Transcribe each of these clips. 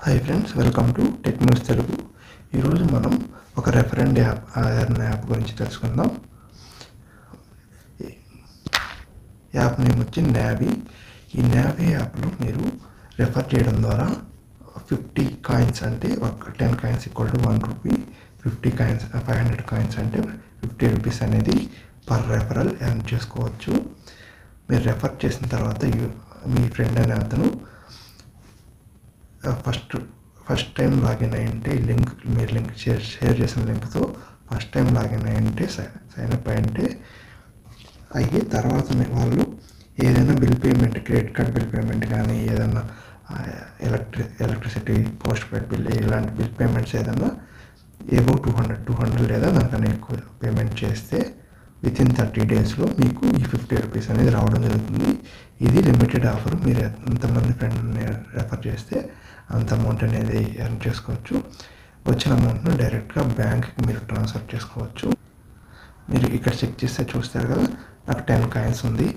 Hi friends, welcome to tech news Telugu. ఈరోజు మనం ఒక రెఫరెండ్ యాప్ గురించి తెలుసుకుందాం. యాప్ నేమ్ వచ్చి నావీ. ఈ నావీ యాప్లో మీరు రెఫర్ చేయడం ద్వారా 50 కాయిన్స్ అంటే ఒక 10 coins equal to 1 rupee, 50 coins 500 coins అంటే 50 రూపీస్ అనేది పర్ రెఫరల్ ఎర్న్ చేసుకోవచ్చు. మీరు రెఫర్ చేసిన తర్వాత మీ ఫ్రెండ్ అనే అతను ఫస్ట్ టైం లాగిన్ అయ్యింటే మీరు లింక్ షేర్ చేసిన లింక్తో ఫస్ట్ టైం లాగిన్ అయ్యింటే సైన్ అప్ అయ్యింటే అయ్యి తర్వాత వాళ్ళు ఏదైనా bill payment, credit card bill payment కానీ ఏదైనా ఎలక్ట్రిసిటీ, పోస్ట్ పెయిడ్ బిల్ ఇలాంటి బిల్ పేమెంట్స్ ఏదైనా ఏవో 200 లేదా దానికన్నా ఎక్కువ పేమెంట్ చేస్తే వితిన్ 30 డేస్లో మీకు ఈ 50 రూపీస్ అనేది రావడం జరుగుతుంది. ఇది లిమిటెడ్ ఆఫర్. మీరు ఎంతమంది ఫ్రెండ్ని రెఫర్ చేస్తే అంత అమౌంట్ అనేది ఎర్న్ చేసుకోవచ్చు. వచ్చిన అమౌంట్ను డైరెక్ట్గా బ్యాంక్కి మీరు ట్రాన్స్ఫర్ చేసుకోవచ్చు. మీరు ఇక్కడ చెక్ చేస్తే చూస్తారు కదా, నాకు 10 కాయిన్స్ ఉంది.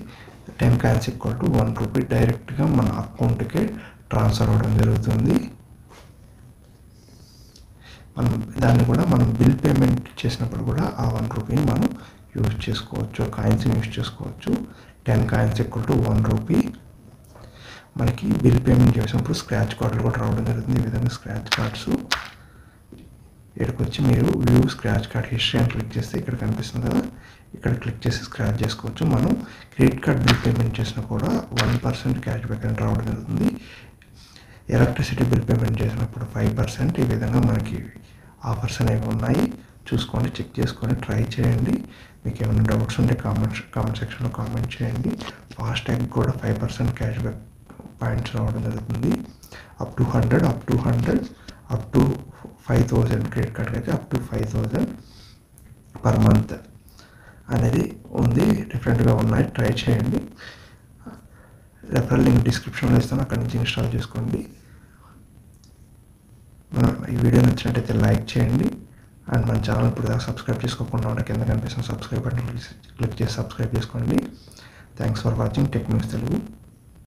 10 కాయిన్స్ ఈక్వల్ టు 1 రూపీ డైరెక్ట్గా మన అకౌంట్కి ట్రాన్స్ఫర్ అవ్వడం జరుగుతుంది. దాన్ని కూడా మనం బిల్ పేమెంట్ చేసినప్పుడు కూడా ఆ 1 రూపీని మనం యూజ్ చేసుకోవచ్చు, కాయిన్స్ని యూజ్ చేసుకోవచ్చు. 10 కాయిన్స్ ఈక్వల్ టు 1 రూపీ. మనకి బిల్ పేమెంట్ చేసినప్పుడు స్క్రాచ్ కార్డులు కూడా రావడం జరుగుతుంది. ఈ విధంగా స్క్రాచ్ కార్డ్స్ ఇక్కడికి వచ్చి మీరు వ్యూ స్క్రాచ్ కార్డ్ హిస్టరీ అని క్లిక్ చేస్తే ఇక్కడ కనిపిస్తుంది కదా, ఇక్కడ క్లిక్ చేసి స్క్రాచ్ చేసుకోవచ్చు. మనం క్రెడిట్ కార్డ్ బిల్ పేమెంట్ చేసినా కూడా 1% క్యాష్ బ్యాక్ అని రావడం జరుగుతుంది. ఎలక్ట్రిసిటీ బిల్ పేమెంట్ చేసినప్పుడు 5%. ఈ విధంగా మనకి ఆఫర్స్ అనేవి ఉన్నాయి. చూసుకోండి, చెక్ చేసుకొని ట్రై చేయండి. మీకు ఏమైనా డౌట్స్ ఉంటే కామెంట్ సెక్షన్లో కామెంట్ చేయండి. ఫాస్టాగ్ కూడా 5% క్యాష్ బ్యాక్ పాయింట్స్ రావడం జరుగుతుంది. అప్ టు 5,000 క్రెడిట్ కార్డ్కి అయితే అప్ టు 5,000 పర్ మంత్ అనేది ఉంది. డిఫరెంట్గా ఉన్నాయి, ట్రై చేయండి. రెఫరల్ లింక్ డిస్క్రిప్షన్లో ఇస్తాను, అక్కడి నుంచి ఇన్స్టాల్ చేసుకోండి. ఈ వీడియో నచ్చినట్టయితే లైక్ చేయండి. అండ్ మన ఛానల్ ఇప్పుడు దాకా సబ్స్క్రైబ్ చేసుకోకుండా ఉంటే కింద కనిపిస్తున్న సబ్స్క్రైబ్ బటన్ క్లిక్ చేసి సబ్స్క్రైబ్ చేసుకోండి. Thanks for watching tech news Telugu.